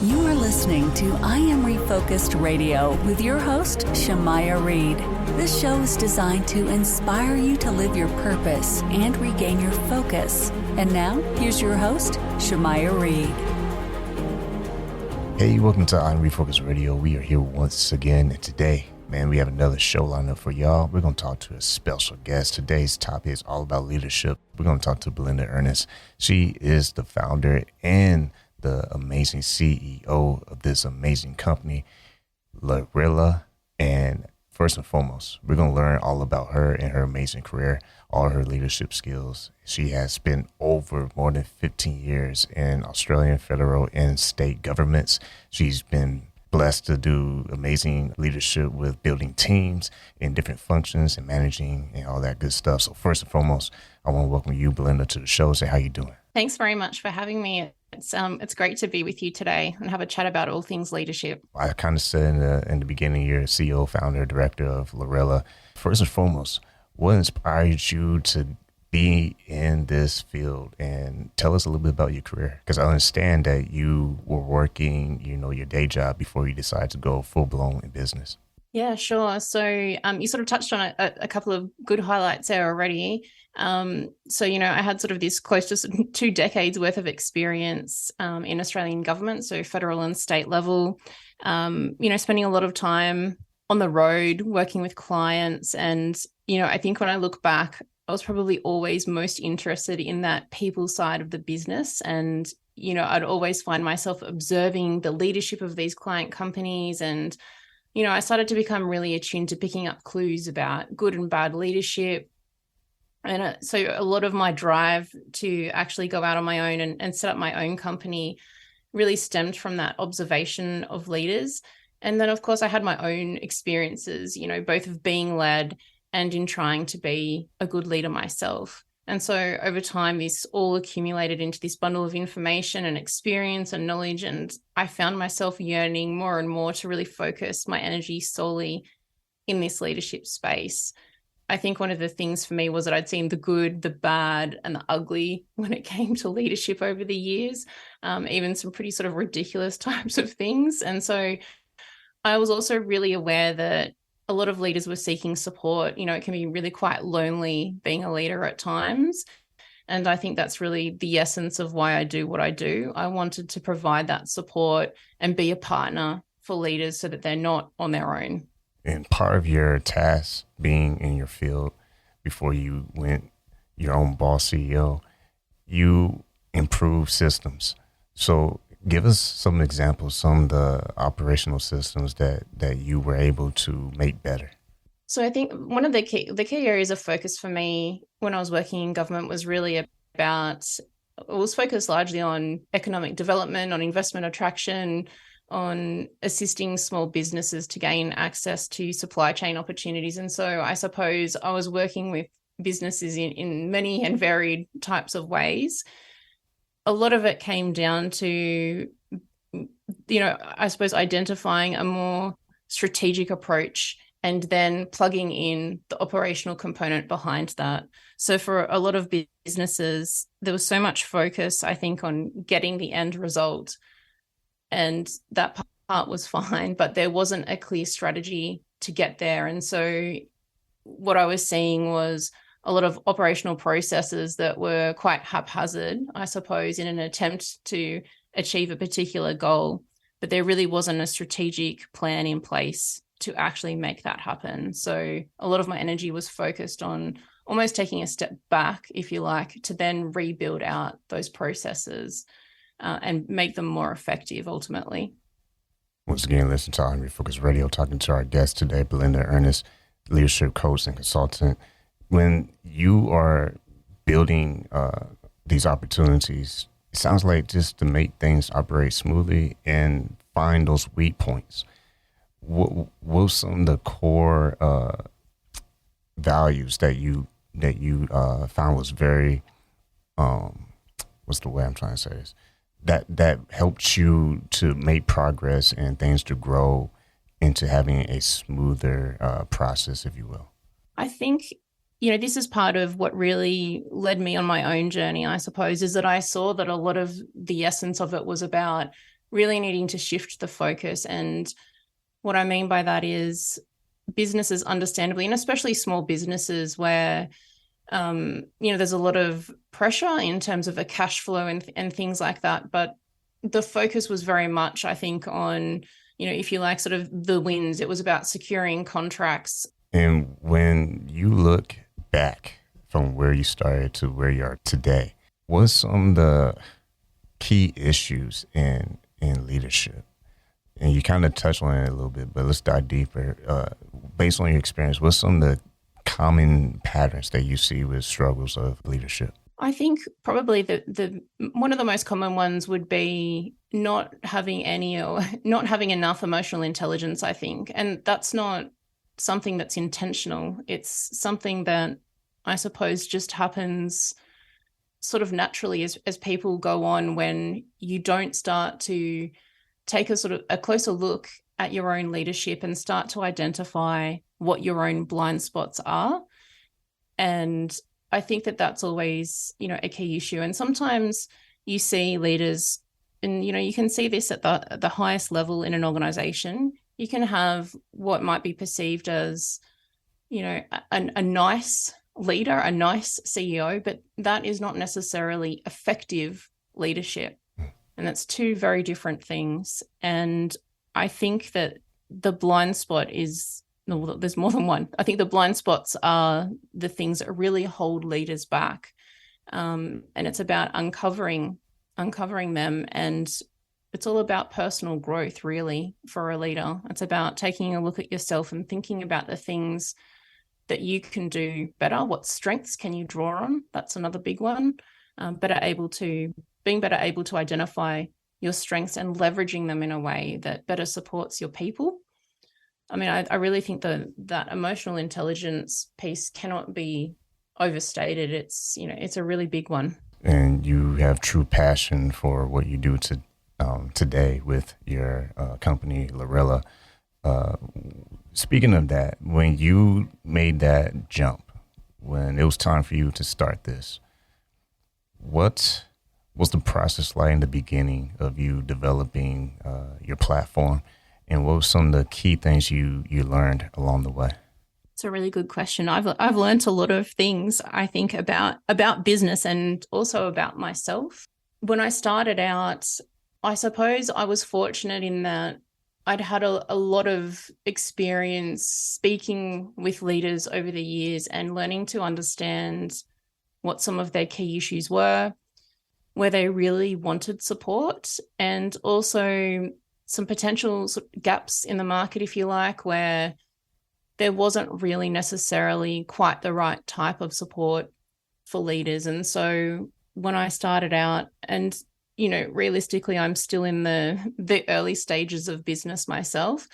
You are listening to I Am Refocused Radio with your host, Shamaya Reed. This show is designed to inspire you to live your purpose and regain your focus. And now, here's your host, Shamaya Reed. Hey, welcome to I Am Refocused Radio. We are here once again, and today, man, we have another show lined up for y'all. We're going to talk to a special guest. Today's topic is all about leadership. We're going to talk to Belinda Ernst. She is the founder and the amazing CEO of this amazing company, Larilha. And first and foremost, we're going to learn all about her and her amazing career, all her leadership skills. She has spent over more than 15 years in Australian federal and state governments. She's been blessed to do amazing leadership with building teams in different functions and managing and all that good stuff. So first and foremost, I want to welcome you, Belinda, to the show. Say, how you doing? Thanks very much for having me. It's great to be with you today and have a chat about all things leadership. I kind of said in the beginning, you're CEO, founder, director of Larilha. First and foremost, what inspired you to be in this field? And tell us a little bit about your career, because I understand that you were working, your day job before you decided to go full blown in business. Yeah, sure. So you sort of touched on a couple of good highlights there already. I had sort of this close to 2 decades worth of experience in Australian government, so federal and state level, spending a lot of time on the road working with clients. And, I think when I look back, I was probably always most interested in that people side of the business. And, I'd always find myself observing the leadership of these client companies. And, I started to become really attuned to picking up clues about good and bad leadership. And so a lot of my drive to actually go out on my own and set up my own company really stemmed from that observation of leaders. And then, of course, I had my own experiences, both of being led and in trying to be a good leader myself. And so over time, this all accumulated into this bundle of information and experience and knowledge. And I found myself yearning more and more to really focus my energy solely in this leadership space. I think one of the things for me was that I'd seen the good, the bad, and the ugly when it came to leadership over the years, even some pretty sort of ridiculous types of things. And so I was also really aware that a lot of leaders were seeking support. It can be really quite lonely being a leader at times. And I think that's really the essence of why I do what I do. I wanted to provide that support and be a partner for leaders so that they're not on their own. And part of your task being in your field before you went your own boss CEO, you improve systems. So give us some examples, some of the operational systems that you were able to make better. So I think one of the key areas of focus for me when I was working in government was really was focused largely on economic development, on investment attraction, on assisting small businesses to gain access to supply chain opportunities. And so I suppose I was working with businesses in many and varied types of ways. A lot of it came down to, I suppose identifying a more strategic approach and then plugging in the operational component behind that. So for a lot of businesses, there was so much focus, I think, on getting the end result. And that part was fine, but there wasn't a clear strategy to get there. And so what I was seeing was a lot of operational processes that were quite haphazard, I suppose, in an attempt to achieve a particular goal. But there really wasn't a strategic plan in place to actually make that happen. So a lot of my energy was focused on almost taking a step back, if you like, to then rebuild out those processes and make them more effective ultimately. Once again, listen to I Am Refocused Radio, talking to our guest today, Belinda Ernst, leadership coach and consultant. When you are building these opportunities, it sounds like just to make things operate smoothly and find those weak points. What were some of the core values that you found was very, what's the way I'm trying to say this? That helped you to make progress and things to grow into having a smoother process, if you will? I think, this is part of what really led me on my own journey, I suppose, is that I saw that a lot of the essence of it was about really needing to shift the focus. And what I mean by that is businesses, understandably, and especially small businesses where there's a lot of pressure in terms of a cash flow and things like that. But the focus was very much, I think, on, if you like, sort of the wins. It was about securing contracts. And when you look back from where you started to where you are today, what's some of the key issues in leadership? And you kind of touched on it a little bit, but let's dive deeper. Based on your experience, what's some of the common patterns that you see with struggles of leadership? I think probably the one of the most common ones would be not having any or not having enough emotional intelligence, I think. And that's not something that's intentional. It's something that I suppose just happens sort of naturally as people go on, when you don't start to take a sort of a closer look at your own leadership and start to identify what your own blind spots are. And I think that that's always, a key issue. And sometimes you see leaders, and, you can see this at the highest level in an organization. You can have what might be perceived as, a nice leader, a nice CEO, but that is not necessarily effective leadership. And that's two very different things. And I think that the blind spot is, no, there's more than one. I think the blind spots are the things that really hold leaders back. And it's about uncovering them. And it's all about personal growth, really, for a leader. It's about taking a look at yourself and thinking about the things that you can do better. What strengths can you draw on? That's another big one. Being better able to identify your strengths and leveraging them in a way that better supports your people. I mean, I really think that emotional intelligence piece cannot be overstated. It's, it's a really big one. And you have true passion for what you do today with your company, Larilha. Speaking of that, when you made that jump, when it was time for you to start this, what was the process like in the beginning of you developing your platform? And what were some of the key things you learned along the way? It's a really good question. I've learned a lot of things, I think, about business and also about myself. When I started out, I suppose I was fortunate in that I'd had a lot of experience speaking with leaders over the years and learning to understand what some of their key issues were, where they really wanted support, and also some potential gaps in the market, if you like, where there wasn't really necessarily quite the right type of support for leaders. And so when I started out, and realistically, I'm still in the early stages of business myself.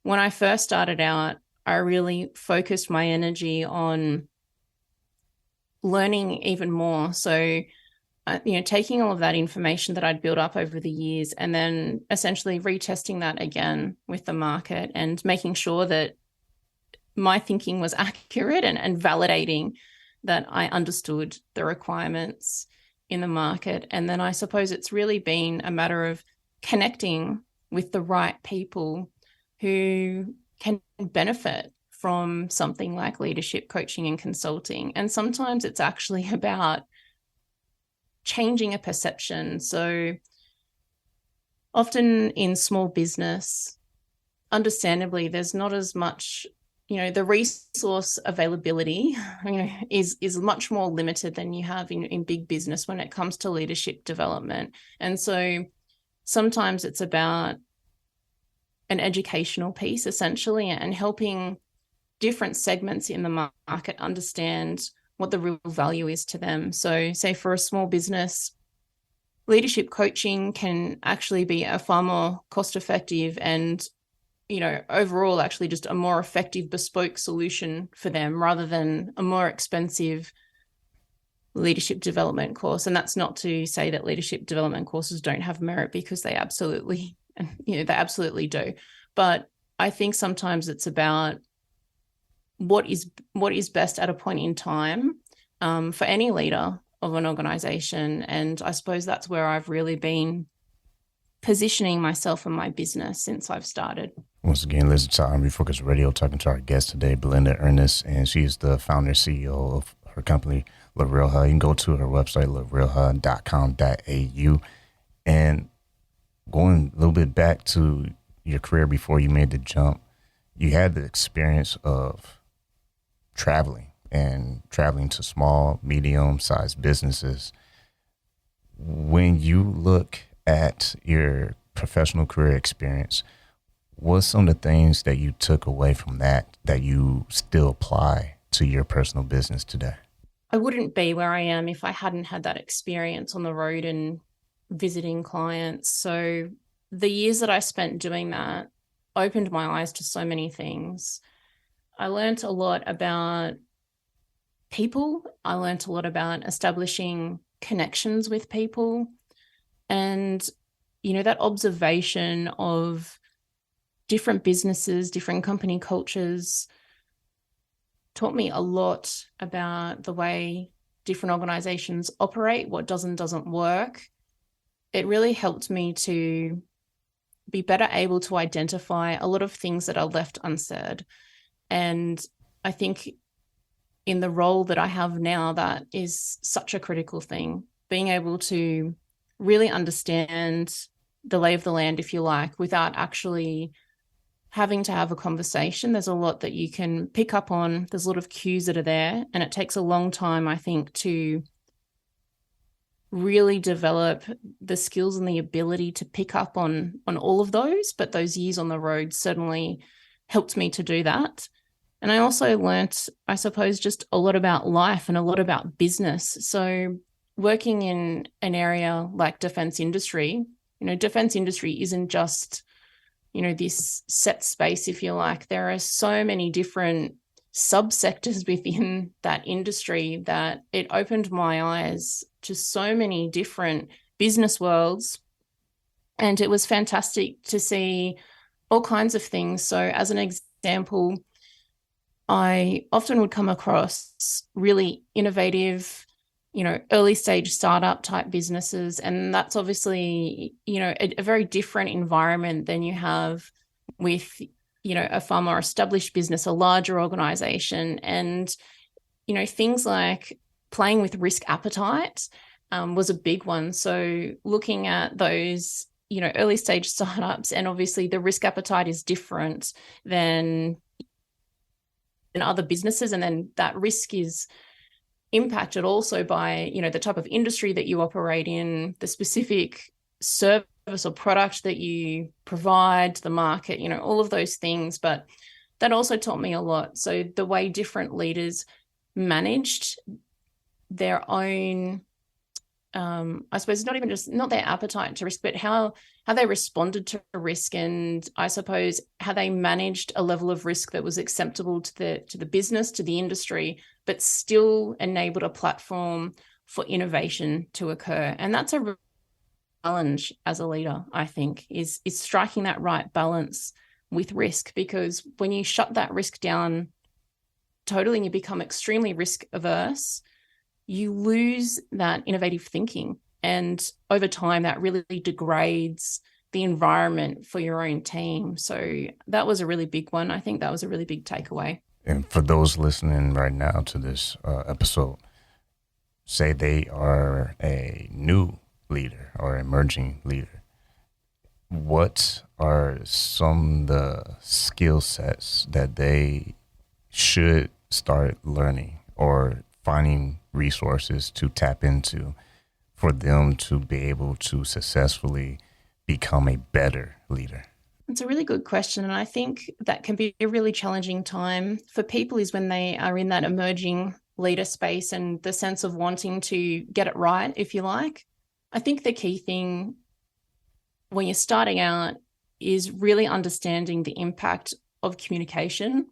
When I first started out, I really focused my energy on learning even more. So, taking all of that information that I'd built up over the years and then essentially retesting that again with the market and making sure that my thinking was accurate and validating that I understood the requirements in the market. And then I suppose it's really been a matter of connecting with the right people who can benefit from something like leadership coaching and consulting. And sometimes it's actually about changing a perception. So often in small business, understandably, there's not as much, the resource availability, is much more limited than you have in big business when it comes to leadership development. And so sometimes it's about an educational piece, essentially, and helping different segments in the market understand what the real value is to them. So say for a small business, leadership coaching can actually be a far more cost-effective and, overall actually just a more effective bespoke solution for them rather than a more expensive leadership development course. And that's not to say that leadership development courses don't have merit, because they absolutely do. But I think sometimes it's about what is best at a point in time for any leader of an organization. And I suppose that's where I've really been positioning myself and my business since I've started. Once again, listen to I'm Refocused Radio, talking to our guest today, Belinda Ernst, and she is the founder and CEO of her company, Larilha. You can go to her website, larilha.com.au. And going a little bit back to your career before you made the jump, you had the experience of traveling to small, medium-sized businesses. When you look at your professional career experience, what's some of the things that you took away from that you still apply to your personal business today? I wouldn't be where I am if I hadn't had that experience on the road and visiting clients. So the years that I spent doing that opened my eyes to so many things. I learned a lot about people. I learned a lot about establishing connections with people. And, that observation of different businesses, different company cultures taught me a lot about the way different organizations operate, what does and doesn't work. It really helped me to be better able to identify a lot of things that are left unsaid. And I think in the role that I have now, that is such a critical thing, being able to really understand the lay of the land, if you like, without actually having to have a conversation. There's a lot that you can pick up on. There's a lot of cues that are there, and it takes a long time, I think, to really develop the skills and the ability to pick up on all of those. But those years on the road certainly helped me to do that. And I also learnt, I suppose, just a lot about life and a lot about business. So working in an area like defense industry, defense industry isn't just, this set space, if you like. There are so many different subsectors within that industry that it opened my eyes to so many different business worlds. And it was fantastic to see all kinds of things. So as an example, I often would come across really innovative, early stage startup type businesses. And that's obviously, a very different environment than you have with, a far more established business, a larger organization. And, things like playing with risk appetite was a big one. So looking at those, early stage startups, and obviously the risk appetite is different than in other businesses. And then that risk is impacted also by, the type of industry that you operate in, the specific service or product that you provide to the market, all of those things. But that also taught me a lot. So the way different leaders managed their own, I suppose not their appetite to risk, but how they responded to risk, and I suppose how they managed a level of risk that was acceptable to the business, to the industry, but still enabled a platform for innovation to occur. And that's a real challenge as a leader, I think, is striking that right balance with risk, because when you shut that risk down totally and you become extremely risk averse, you lose that innovative thinking. And over time, that really degrades the environment for your own team. So that was a really big one. I think that was a really big takeaway. And for those listening right now to this episode, say they are a new leader or emerging leader, what are some of the skill sets that they should start learning or finding resources to tap into for them to be able to successfully become a better leader? It's a really good question. And I think that can be a really challenging time for people, is when they are in that emerging leader space and the sense of wanting to get it right, if you like. I think the key thing when you're starting out is really understanding the impact of communication.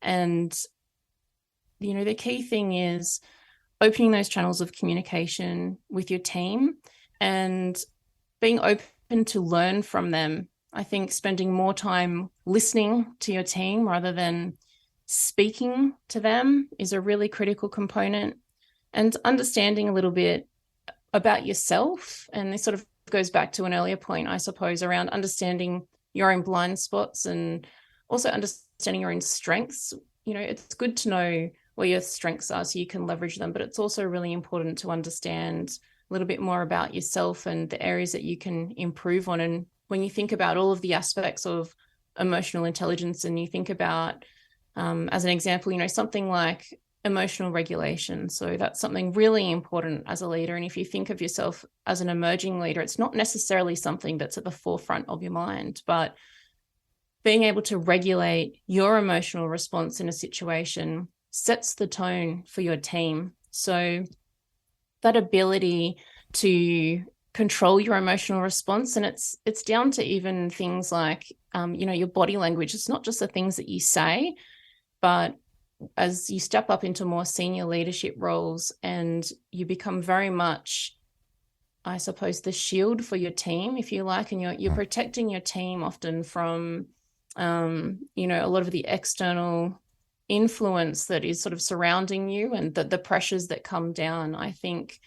And, the key thing is opening those channels of communication with your team and being open to learn from them. I think spending more time listening to your team rather than speaking to them is a really critical component, and understanding a little bit about yourself and this sort of goes back to an earlier point, I suppose, around understanding your own blind spots and also understanding your own strengths. You know, it's good to know where your strengths are so you can leverage them, but it's also really important to understand a little bit more about yourself and the areas that you can improve on. And when you think about all of the aspects of emotional intelligence, and you think about, as an example, you know, something like emotional regulation. So that's something really important as a leader. And if you think of yourself as an emerging leader, it's not necessarily something that's at the forefront of your mind, but being able to regulate your emotional response in a situation sets the tone for your team. So that ability to control your emotional response, and it's down to even things like, you know, your body language. It's not just the things that you say, but as you step up into more senior leadership roles and you become very much, I suppose, the shield for your team, if you like, and you're protecting your team often from, you know, a lot of the external influence that is sort of surrounding you and the pressures that come down. I think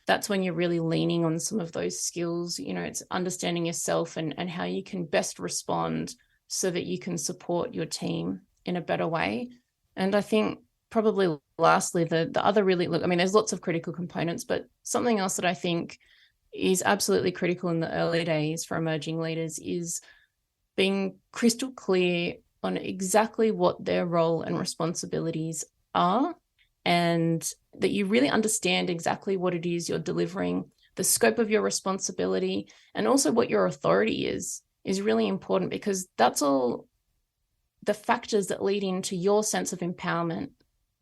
that's when you're really leaning on some of those skills. You know, it's understanding yourself and how you can best respond so that you can support your team in a better way. And I think probably lastly, the other really, look, I mean, there's lots of critical components, but something else that I think is absolutely critical in the early days for emerging leaders is being crystal clear on exactly what their role and responsibilities are, and that you really understand exactly what it is you're delivering, the scope of your responsibility, and also what your authority is really important, because that's all the factors that lead into your sense of empowerment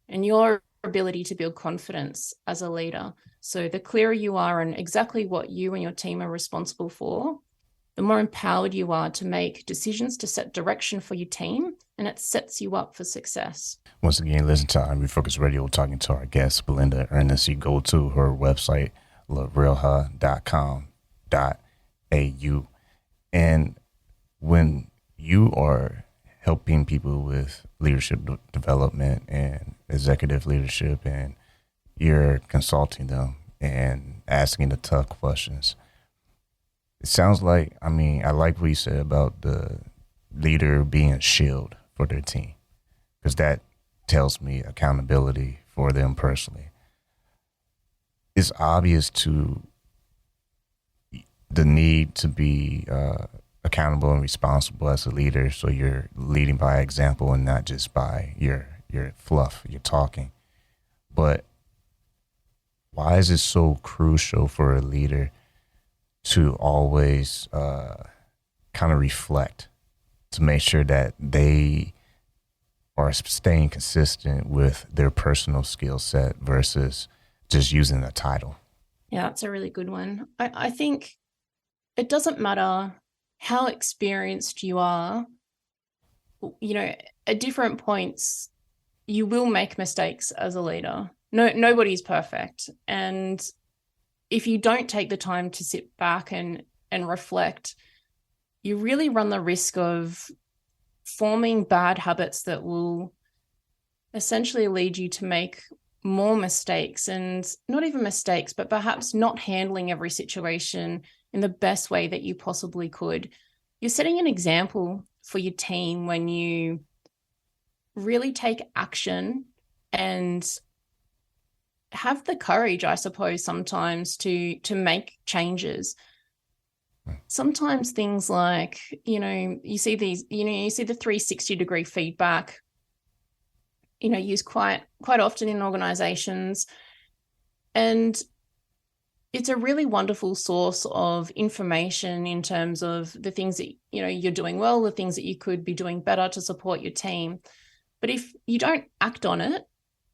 and your ability to build confidence as a leader. So the clearer you are on exactly what you and your team are responsible for, the more empowered you are to make decisions to set direction for your team, and it sets you up for success. Once again, listen to I'm Refocus Radio, talking to our guest, Belinda Ernst. You go to her website, larilha.com.au. And when you are helping people with leadership development and executive leadership, and you're consulting them and asking the tough questions, it sounds like, I mean, I like what you said about the leader being a shield for their team, because that tells me accountability for them personally. It's obvious to the need to be accountable and responsible as a leader. So you're leading by example and not just by your fluff, your talking. But why is it so crucial for a leader to always kind of reflect, to make sure that they are staying consistent with their personal skill set versus just using a title? Yeah, that's a really good one. I think it doesn't matter how experienced you are, you know, at different points, you will make mistakes as a leader. Nobody's perfect. And if you don't take the time to sit back and reflect, you really run the risk of forming bad habits that will essentially lead you to make more mistakes, and not even mistakes, but perhaps not handling every situation in the best way that you possibly could. You're setting an example for your team when you really take action and have the courage, I suppose, sometimes to make changes. Sometimes things like, you know, you see the 360-degree feedback, you know, used quite often in organizations. And it's a really wonderful source of information in terms of the things that, you know, you're doing well, the things that you could be doing better to support your team. But if you don't act on it,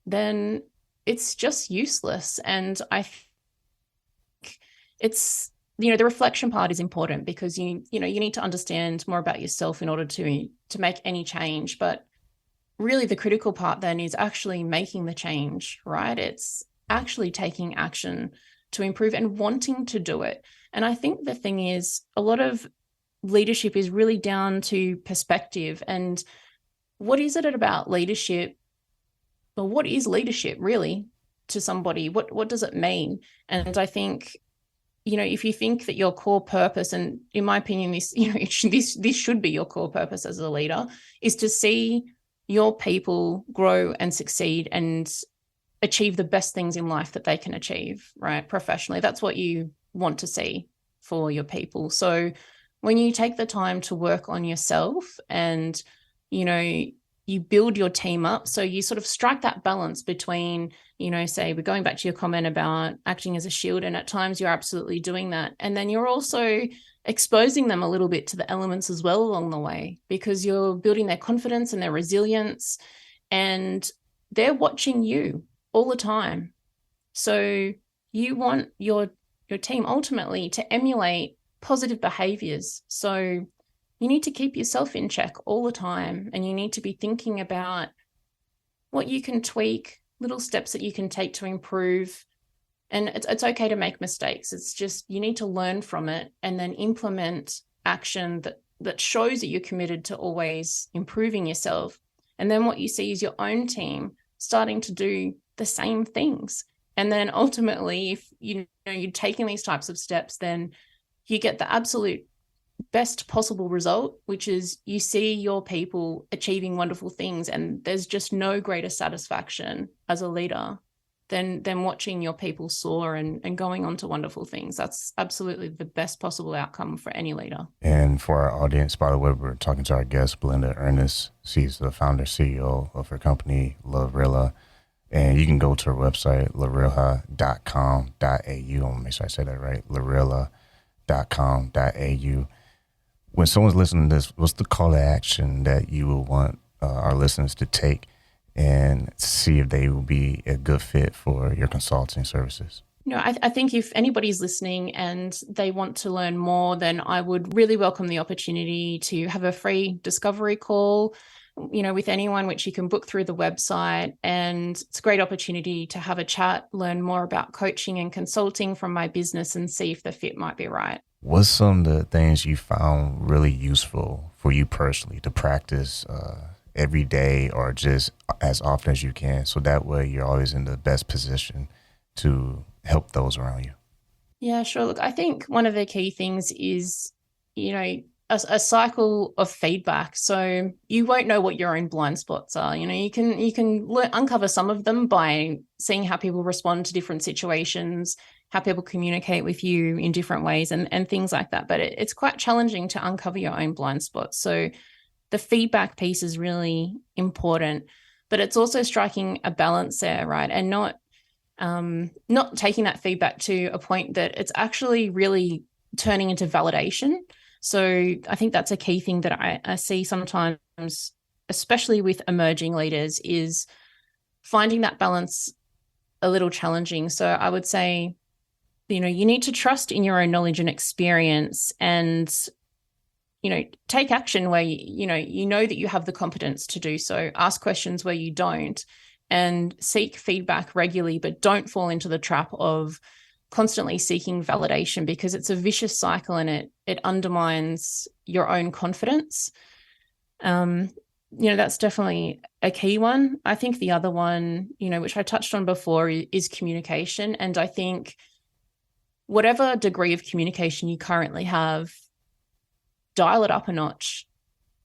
then it's just useless. And I think it's, you know, the reflection part is important, because you need to understand more about yourself in order to make any change. But really the critical part then is actually making the change, right? It's actually taking action to improve and wanting to do it. And I think the thing is, a lot of leadership is really down to perspective. And what is it about leadership? Well, what is leadership really to somebody? What does it mean? And I think if you think that your core purpose, and in my opinion, this should be your core purpose as a leader, is to see your people grow and succeed and achieve the best things in life that they can achieve, right? Professionally, that's what you want to see for your people. So when you take the time to work on yourself and, you build your team up, so you sort of strike that balance between, say, we're going back to your comment about acting as a shield, and at times you're absolutely doing that. And then you're also exposing them a little bit to the elements as well along the way, because you're building their confidence and their resilience, and they're watching you all the time. So you want your team ultimately to emulate positive behaviors. So you need to keep yourself in check all the time, and you need to be thinking about what you can tweak, little steps that you can take to improve. And it's okay to make mistakes. It's just you need to learn from it and then implement action that shows that you're committed to always improving yourself. And then what you see is your own team starting to do the same things. And then ultimately, if you're taking these types of steps, then you get the absolute best possible result, which is you see your people achieving wonderful things. And there's just no greater satisfaction as a leader than watching your people soar and going on to wonderful things. That's absolutely the best possible outcome for any leader. And for our audience, by the way, we're talking to our guest, Belinda Ernst. She's the founder, CEO of her company, Larilha. And you can go to her website, larilha.com.au. I want to make sure I say that right, larilha.com.au. When someone's listening to this, what's the call to action that you will want our listeners to take and see if they will be a good fit for your consulting services? I think if anybody's listening and they want to learn more, then I would really welcome the opportunity to have a free discovery call, with anyone, which you can book through the website. And it's a great opportunity to have a chat, learn more about coaching and consulting from my business, and see if the fit might be right. What's some of the things you found really useful for you personally to practice every day or just as often as you can, so that way you're always in the best position to help those around you? Yeah, sure. Look, I think one of the key things is, a cycle of feedback. So you won't know what your own blind spots are. You can uncover some of them by seeing how people respond to different situations, how people communicate with you in different ways, and things like that. But it's quite challenging to uncover your own blind spots. So the feedback piece is really important, but it's also striking a balance there, right? And not taking that feedback to a point that it's actually really turning into validation. So I think that's a key thing that I see sometimes, especially with emerging leaders, is finding that balance a little challenging. So I would say, you need to trust in your own knowledge and experience, and, take action where, you know that you have the competence to do so. Ask questions where you don't, and seek feedback regularly, but don't fall into the trap of constantly seeking validation, because it's a vicious cycle and it undermines your own confidence. That's definitely a key one. I think the other one, which I touched on before, is communication. And I think whatever degree of communication you currently have, dial it up a notch.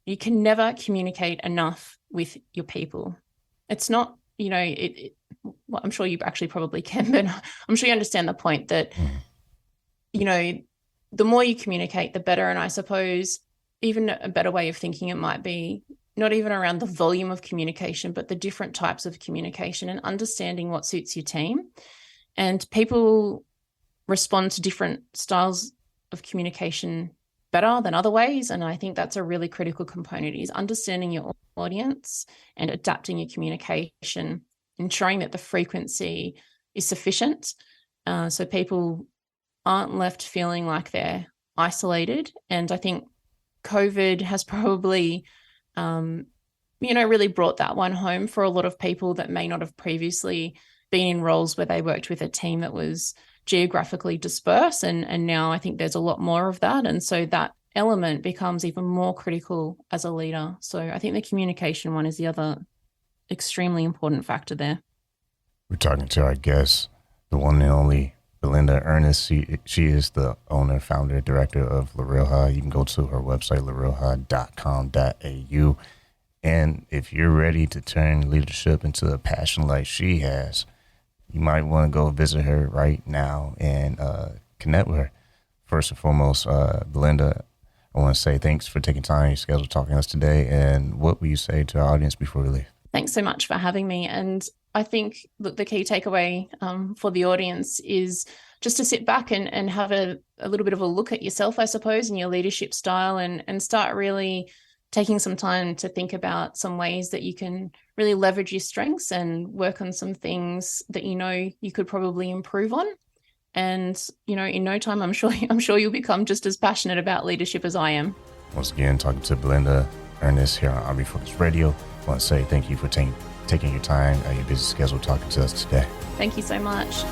You can never communicate enough with your people. It's not, well, I'm sure you actually probably can, but I'm sure you understand the point that, the more you communicate, the better. And I suppose even a better way of thinking it might be not even around the volume of communication, but the different types of communication, and understanding what suits your team. And people respond to different styles of communication better than other ways. And I think that's a really critical component, is understanding your audience and adapting your communication, ensuring that the frequency is sufficient, so people aren't left feeling like they're isolated. And I think COVID has probably, really brought that one home for a lot of people that may not have previously been in roles where they worked with a team that was geographically dispersed. And now I think there's a lot more of that. And so that element becomes even more critical as a leader. So I think the communication one is the other extremely important factor there. We're talking to our guest, the one and only Belinda Ernst. She is the owner, founder, director of Larilha. You can go to her website, larilha.com.au. And if you're ready to turn leadership into a passion like she has, you might want to go visit her right now and connect with her. First and foremost, Belinda, I want to say thanks for taking time in your schedule talking to us today. And what will you say to our audience before we leave? Thanks so much for having me. And I think the key takeaway for the audience is just to sit back and have a little bit of a look at yourself, I suppose, and your leadership style, and start really taking some time to think about some ways that you can really leverage your strengths and work on some things that you know you could probably improve on. And, you know, in no time, I'm sure you'll become just as passionate about leadership as I am. Once again, talking to Belinda Ernst here on Army Focus Radio. I want to say thank you for taking your time out of your busy schedule talking to us today. Thank you so much.